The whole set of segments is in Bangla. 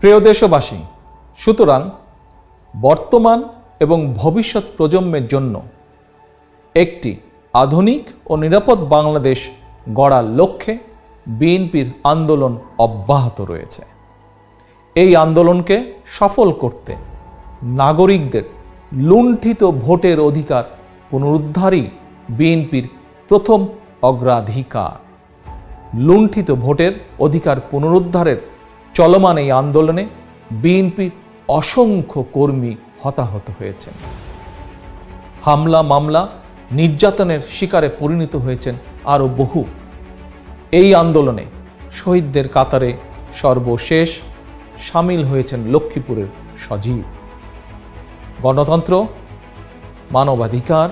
প্রিয় দেশবাসী, সুতরাং বর্তমান এবং ভবিষ্যৎ প্রজন্মের জন্য একটি আধুনিক ও নিরাপদ বাংলাদেশ গড়ার লক্ষ্যে বিএনপির আন্দোলন অব্যাহত রয়েছে। এই আন্দোলনকে সফল করতে নাগরিকদের লুণ্ঠিত ভোটের অধিকার পুনরুদ্ধারই বিএনপির প্রথম অগ্রাধিকার। লুণ্ঠিত ভোটের অধিকার পুনরুদ্ধারের চলমান এই আন্দোলনে বিএনপির অসংখ্য কর্মী হতাহত হয়েছেন। হামলা, মামলা, নির্যাতনের শিকারে পরিণত হয়েছেন আরও বহু। এই আন্দোলনে শহীদদের কাতারে সর্বশেষ সামিল হয়েছেন লক্ষ্মীপুরের সজীব। গণতন্ত্র, মানবাধিকার,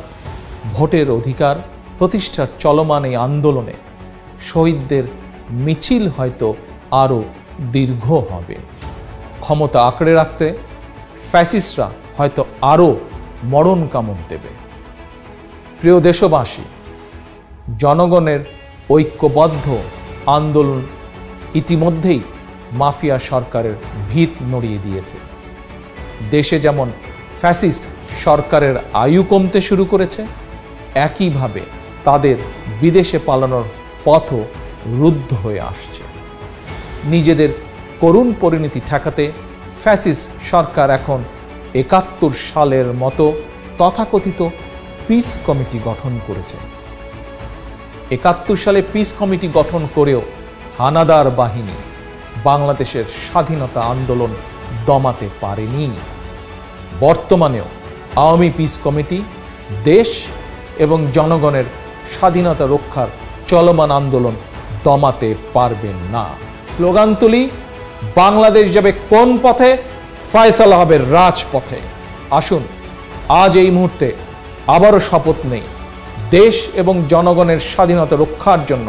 ভোটের অধিকার প্রতিষ্ঠার চলমান এই আন্দোলনে শহীদদের মিছিল হয়তো আরও দীর্ঘ হবে। ক্ষমতা আঁকড়ে রাখতে ফ্যাসিস্টরা হয়তো আরও মরণ কামড় দেবে। প্রিয় দেশবাসী, জনগণের ঐক্যবদ্ধ আন্দোলন ইতিমধ্যেই মাফিয়া সরকারের ভিত নড়িয়ে দিয়েছে। দেশে যেমন ফ্যাসিস্ট সরকারের আয়ু কমতে শুরু করেছে, একইভাবে তাদের বিদেশে পালানোর পথও রুদ্ধ হয়ে আসছে। নিজেদের করুণ পরিণতি ঠেকাতে ফ্যাসিস্ট সরকার এখন ৭১ সালের মতো তথাকথিত পিস কমিটি গঠন করেছে। ৭১ সালে পিস কমিটি গঠন করেও হানাদার বাহিনী বাংলাদেশের স্বাধীনতা আন্দোলন দমাতে পারেনি। বর্তমানেও আওয়ামী পিস কমিটি দেশ এবং জনগণের স্বাধীনতা রক্ষার চলমান আন্দোলন দমাতে পারবেন না। স্লোগান তুলি, বাংলাদেশ যাবে কোন পথে? ফয়সালা হবে রাজপথে। আসুন আজ এই মুহূর্তে আবারও শপথ নেই, দেশ এবং জনগণের স্বাধীনতা রক্ষার জন্য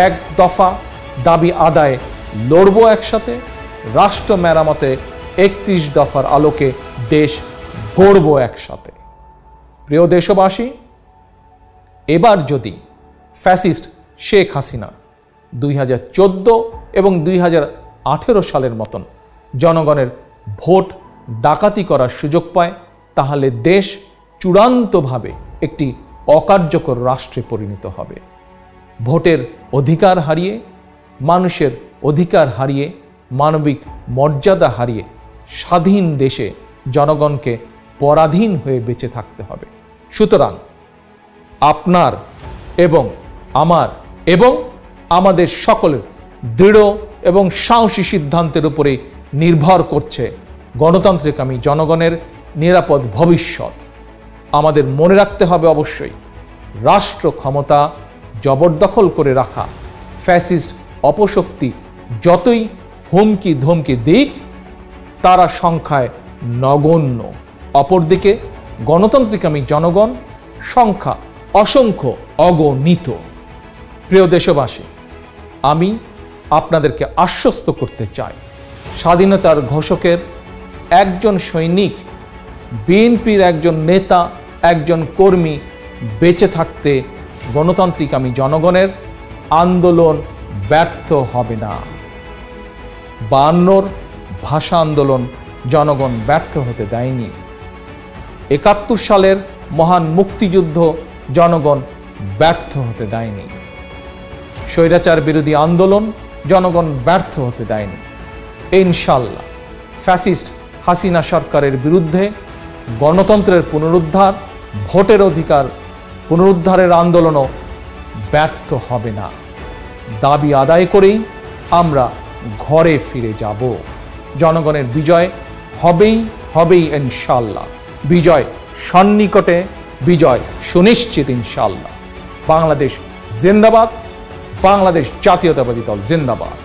এক দফা দাবি আদায়ে লড়ব একসাথে। রাষ্ট্র মেরামতে ৩১ দফার আলোকে দেশ গড়ব একসাথে। প্রিয় দেশবাসী, এবার যদি ফ্যাসিস্ট শেখ হাসিনা ২০১৪ এবং ২০১৮ সালের মতন জনগণের ভোট ডাকাতি করার সুযোগ পায়, তাহলে দেশ চূড়ান্তভাবে একটি অকার্যকর রাষ্ট্রে পরিণত হবে। ভোটের অধিকার হারিয়ে, মানুষের অধিকার হারিয়ে, মানবিক মর্যাদা হারিয়ে স্বাধীন দেশে জনগণকে পরাধীন হয়ে বেঁচে থাকতে হবে। সুতরাং আপনার এবং আমার এবং আমাদের সকলের দৃঢ় এবং সাহসী সিদ্ধান্তের উপরে নির্ভর করছে গণতান্ত্রিকামী জনগণের নিরাপদ ভবিষ্যৎ। আমাদের মনে রাখতে হবে অবশ্যই, রাষ্ট্র ক্ষমতা জবরদখল করে রাখা ফ্যাসিস্ট অপশক্তি যতই হুমকি ধমকি দিক, তারা সংখ্যায় নগণ্য। অপরদিকে গণতান্ত্রিকামী জনগণ সংখ্যা অসংখ্য, অগণিত। প্রিয় দেশবাসী, আমি আপনাদেরকে আশ্বস্ত করতে চাই, স্বাধীনতার ঘোষকের একজন সৈনিক, বিএনপির একজন নেতা, একজন কর্মী বেঁচে থাকতে গণতান্ত্রিকামী জনগণের আন্দোলন ব্যর্থ হবে না। ৫২ ভাষা আন্দোলন জনগণ ব্যর্থ হতে দেয়নি। ৭১ সালের মহান মুক্তিযুদ্ধ জনগণ ব্যর্থ হতে দেয়নি। স্বৈরাচার বিরোধী আন্দোলন জনগণ ব্যর্থ হতে দেয়নি। ইনশাল্লাহ ফ্যাসিস্ট হাসিনা সরকারের বিরুদ্ধে গণতন্ত্রের পুনরুদ্ধার, ভোটের অধিকার পুনরুদ্ধারের আন্দোলনও ব্যর্থ হবে না। দাবি আদায় করেই আমরা ঘরে ফিরে যাব। জনগণের বিজয় হবেই হবেই ইনশাল্লাহ। বিজয় সন্নিকটে, বিজয় সুনিশ্চিত ইনশাল্লাহ। বাংলাদেশ জিন্দাবাদ, বাংলাদেশ জাতীয়তাবাদী দল জিন্দাবাদ।